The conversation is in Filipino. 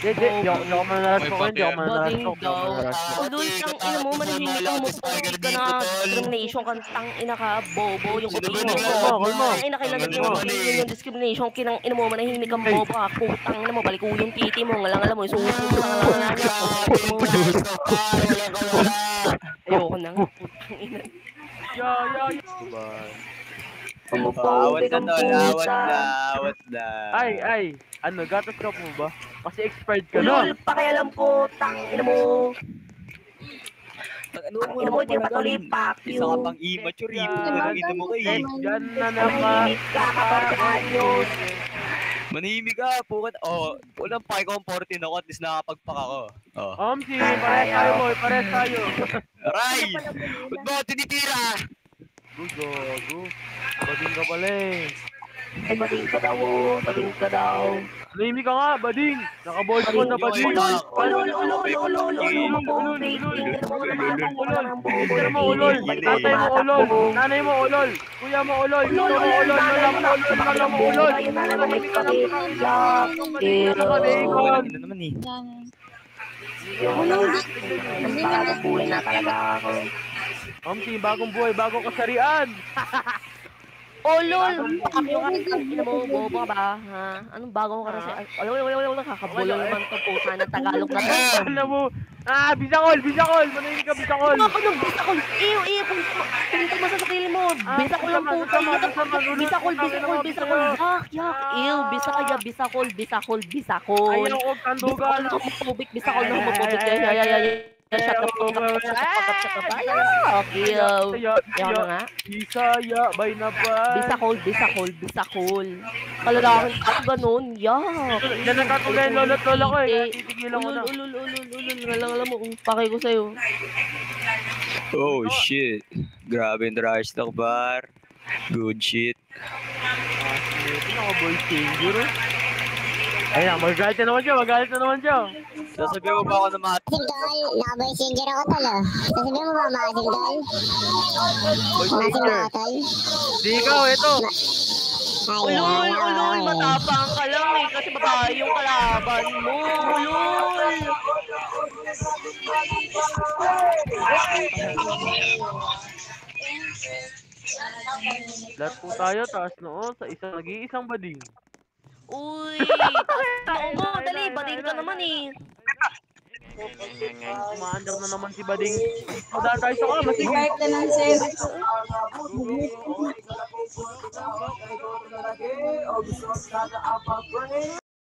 Di ako manalas ko ngayon, di ako manalas ko. Ulol, tang ina mo, manahimik ka, humuputik ka na, discrimination ka, tang ina ka, bobo, yung kuting mo. Tang ina, kailan naging yung discrimination, kinang ina mo, manahimik kang bobo ka, putang ina mo, balik yung titi mo, ngalang mo, suso mo sa ngalangalan niya, ayoko na nga, putang ina. Awat na. Ay, ano, gatas ka po ba? Kasi expired ka na. Ulol, pakialam ko, tang ina mo. Ina mo, hindi ka patuloy, fuck you. Isa ka pang immature, ina mo kayo. Diyan na naman. Manahimik ka, pukat. Walang pakikomportin ako, at least nakapagpaka ko. Omsi, pares tayo boy, pares tayo. Aray! Ba't mo tinitira? Gago. Bading ka pala eh. Ay, bading ka daw. Nahimik ka nga, bading. Naka-board ko na bading. Ulol. Mister mo ulol. Tatay mo ulol. Nanay mo ulol. Kuya mo ulol. Ito mo ulol. Lola mo ulol. Nahimik ka lang. Ano naman eh. Buhay na talaga ako. Omsi, bagong buhay, bagong kasarian. Lol! Ina mo, bobo ka ba? Ha? Anong bagong ka kasi? Wala, kakabulol naman to po. Sana Tagalog na to. Alam mo, bisakol! Manahimik ka, bisakol! Ano ka nung bisakol? Iyo, pinto mo sa sarili mo. Bisakol ang puta mo. Bisakol. Yak. Iyo, bisakol. Ayaw ko, kandugan. Bisakol na homophobic. Shut up. Okay, yan na nga. Bisaya, bay na ba? Bisakol. Kalalaking ako ganun. Yak. Yan ang katulad lolo't lola ko eh. Titigilan ko na. Alam mo, pakay ko sa'yo. Oh shit. Grabe yung trash talk bar. Good shit. Ito na ka boy changer. Ayun, magalit na naman siya. Sasabihin mo ba ako na mga... Masigdol, naka-boy changer ako tol oh. Sasabihin mo ba masigdol? Masing ba ako tol? Di ikaw, ito. Ulol, matapang ka lang eh, kasi babae yung kalaban mo, ulol! Lahat po tayo, taas noo, sa nag-iisang bading. Uy, taas mo, dali, bading ka naman eh. Umaandar na naman si bading. Madaan tayo sa kama, sige. Kahit na ng sir.